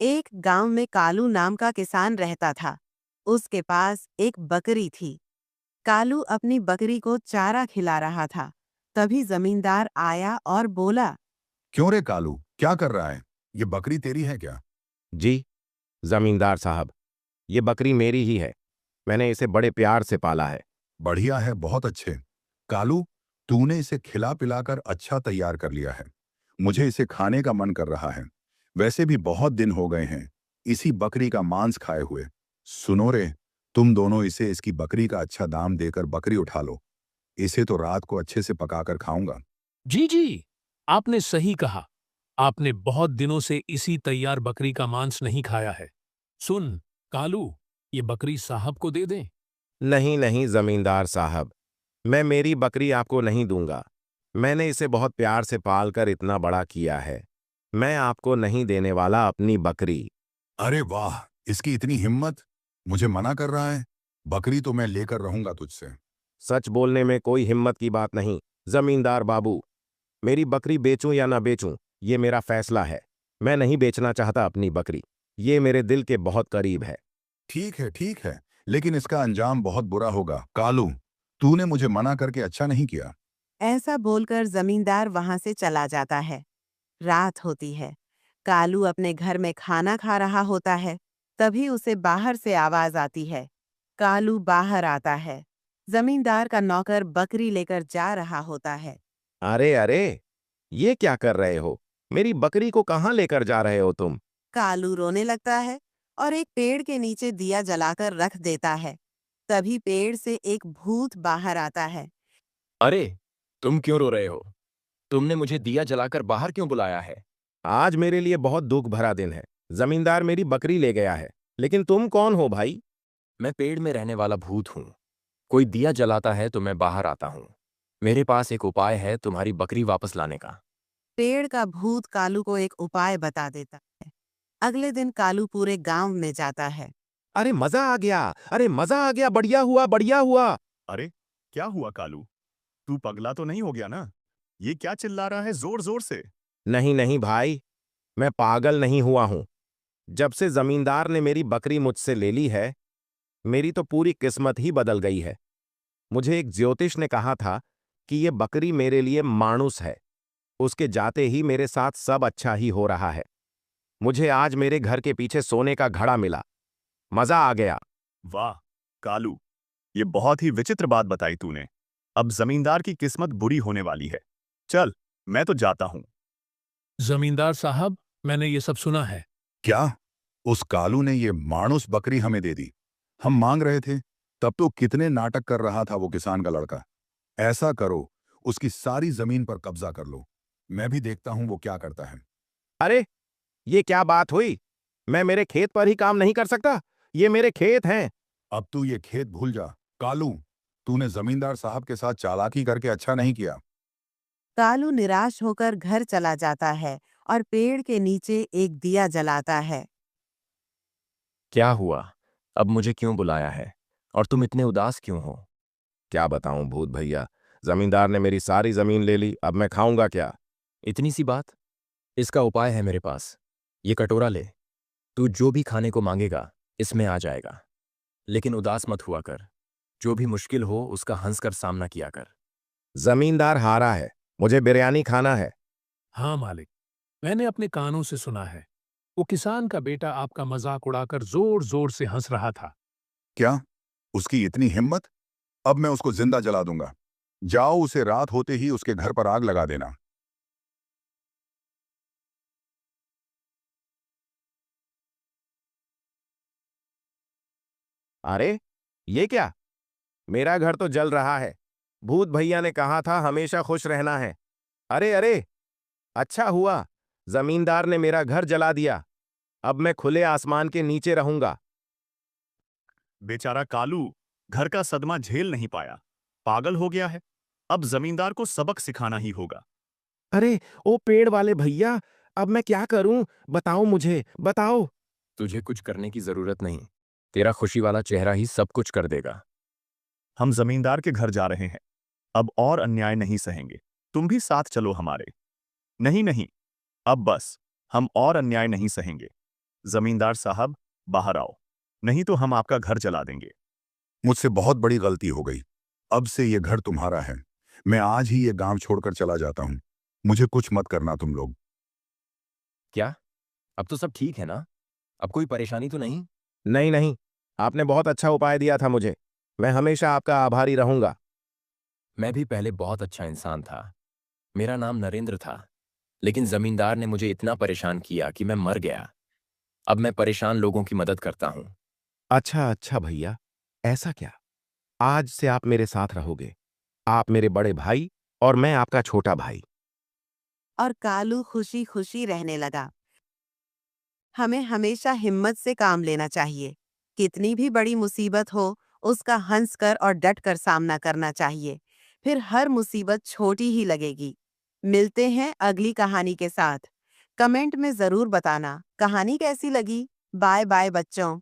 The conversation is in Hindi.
एक गांव में कालू नाम का किसान रहता था। उसके पास एक बकरी थी। कालू अपनी बकरी को चारा खिला रहा था। तभी जमींदार आया और बोला। क्यों रे कालू, क्या कर रहा है? ये बकरी तेरी है क्या? जी, जमींदार साहब, ये बकरी मेरी ही है। मैंने इसे बड़े प्यार से पाला है। बढ़िया है, बहुत अच्छे। कालू, तूने इसे खिला पिलाकर अच्छा तैयार कर लिया है। मुझे इसे खाने का मन कर रहा है। वैसे भी बहुत दिन हो गए हैं इसी बकरी का मांस खाए हुए। सुनो रे, तुम दोनों इसे इसकी बकरी का अच्छा दाम देकर बकरी उठा लो। इसे तो रात को अच्छे से पकाकर खाऊंगा। जी जी, आपने सही कहा। आपने बहुत दिनों से इसी तैयार बकरी का मांस नहीं खाया है। सुन कालू, ये बकरी साहब को दे दें। नहीं नहीं जमींदार साहब, मैं मेरी बकरी आपको नहीं दूंगा। मैंने इसे बहुत प्यार से पालकर इतना बड़ा किया है। मैं आपको नहीं देने वाला अपनी बकरी। अरे वाह, इसकी इतनी हिम्मत! मुझे मना कर रहा है। बकरी तो मैं लेकर रहूंगा तुझसे। सच बोलने में कोई हिम्मत की बात नहीं। जमींदार बाबू, मेरी बकरी बेचूं या ना बेचूं, ये मेरा फैसला है। मैं नहीं बेचना चाहता अपनी बकरी। ये मेरे दिल के बहुत करीब है। ठीक है, लेकिन इसका अंजाम बहुत बुरा होगा। कालू, तूने मुझे मना करके अच्छा नहीं किया। ऐसा बोलकर जमींदार वहां से चला जाता है। रात होती है। कालू अपने घर में खाना खा रहा होता है। तभी उसे बाहर से आवाज आती है। कालू बाहर आता है। जमींदार का नौकर बकरी लेकर जा रहा होता है। अरे अरे, ये क्या कर रहे हो? मेरी बकरी को कहाँ लेकर जा रहे हो तुम? कालू रोने लगता है और एक पेड़ के नीचे दिया जलाकर रख देता है। तभी पेड़ से एक भूत बाहर आता है। अरे, तुम क्यों रो रहे हो? तुमने मुझे दिया जलाकर बाहर क्यों बुलाया है? आज मेरे लिए बहुत दुख भरा दिन है। जमींदार मेरी बकरी ले गया है। लेकिन तुम कौन हो भाई? मैं पेड़ में रहने वाला भूत हूँ। कोई दिया जलाता है तो मैं बाहर आता हूँ। मेरे पास एक उपाय है तुम्हारी बकरी वापस लाने का। पेड़ का भूत कालू को एक उपाय बता देता है। अगले दिन कालू पूरे गांव में जाता है। अरे मजा आ गया! अरे मजा आ गया! बढ़िया हुआ, बढ़िया हुआ! अरे, क्या हुआ कालू? तू पगला तो नहीं हो गया ना? ये क्या चिल्ला रहा है जोर जोर से? नहीं नहीं भाई, मैं पागल नहीं हुआ हूं। जब से जमींदार ने मेरी बकरी मुझसे ले ली है, मेरी तो पूरी किस्मत ही बदल गई है। मुझे एक ज्योतिष ने कहा था कि ये बकरी मेरे लिए मानुस है। उसके जाते ही मेरे साथ सब अच्छा ही हो रहा है। मुझे आज मेरे घर के पीछे सोने का घड़ा मिला। मजा आ गया। वाह कालू, ये बहुत ही विचित्र बात बताई तूने। अब जमींदार की किस्मत बुरी होने वाली है। चल, मैं तो जाता हूं। जमींदार साहब, मैंने ये सब सुना है। क्या? उस कालू ने ये मानुस बकरी हमें दे दी? हम मांग रहे थे, तब तो कितने नाटक कर रहा था वो किसान का लड़का। ऐसा करो, उसकी सारी जमीन पर कब्जा कर लो। मैं भी देखता हूं वो क्या करता है। अरे, ये क्या बात हुई? मैं मेरे खेत पर ही काम नहीं कर सकता? ये मेरे खेत हैं। अब तू ये खेत भूल जा। कालू, तूने जमींदार साहब के साथ चालाकी करके अच्छा नहीं किया। कालू निराश होकर घर चला जाता है और पेड़ के नीचे एक दिया जलाता है। क्या हुआ? अब मुझे क्यों बुलाया है? और तुम इतने उदास क्यों हो? क्या बताऊं भूत भैया, जमींदार ने मेरी सारी जमीन ले ली। अब मैं खाऊंगा क्या? इतनी सी बात? इसका उपाय है मेरे पास। ये कटोरा ले। तू जो भी खाने को मांगेगा इसमें आ जाएगा। लेकिन उदास मत हुआ कर। जो भी मुश्किल हो उसका हंसकर सामना किया कर। जमींदार हारा है। मुझे बिरयानी खाना है। हाँ मालिक, मैंने अपने कानों से सुना है। वो किसान का बेटा आपका मजाक उड़ाकर जोर जोर से हंस रहा था। क्या? उसकी इतनी हिम्मत? अब मैं उसको जिंदा जला दूंगा। जाओ, उसे रात होते ही उसके घर पर आग लगा देना। अरे, ये क्या? मेरा घर तो जल रहा है। भूत भैया ने कहा था हमेशा खुश रहना है। अरे अरे, अच्छा हुआ जमींदार ने मेरा घर जला दिया। अब मैं खुले आसमान के नीचे रहूंगा। बेचारा कालू घर का सदमा झेल नहीं पाया, पागल हो गया है। अब जमींदार को सबक सिखाना ही होगा। अरे, ओ पेड़ वाले भैया, अब मैं क्या करूं? बताओ मुझे, बताओ। तुझे कुछ करने की जरूरत नहीं। तेरा खुशी वाला चेहरा ही सब कुछ कर देगा। हम जमींदार के घर जा रहे हैं। अब और अन्याय नहीं सहेंगे। तुम भी साथ चलो हमारे। नहीं नहीं, अब बस। हम और अन्याय नहीं सहेंगे। जमींदार साहब, बाहर आओ, नहीं तो हम आपका घर जला देंगे। मुझसे बहुत बड़ी गलती हो गई। अब से ये घर तुम्हारा है। मैं आज ही ये गांव छोड़कर चला जाता हूँ। मुझे कुछ मत करना तुम लोग। क्या? अब तो सब ठीक है ना? अब कोई परेशानी तो नहीं? नहीं नहीं, आपने बहुत अच्छा उपाय दिया था मुझे। मैं हमेशा आपका आभारी रहूंगा। मैं भी पहले बहुत अच्छा इंसान था। मेरा नाम नरेंद्र था, लेकिन जमींदार ने मुझे इतना परेशान किया कि मैं मर गया। अब मैं परेशान लोगों की मदद करता हूँ। अच्छा अच्छा भैया, ऐसा क्या? आज से आप मेरे साथ रहोगे। आप मेरे बड़े भाई और मैं आपका छोटा भाई। और कालू खुशी खुशी रहने लगा। हमें हमेशा हिम्मत से काम लेना चाहिए। कितनी भी बड़ी मुसीबत हो, उसका हंसकर और डटकर सामना करना चाहिए। फिर हर मुसीबत छोटी ही लगेगी। मिलते हैं अगली कहानी के साथ। कमेंट में जरूर बताना कहानी कैसी लगी। बाय बाय बच्चों।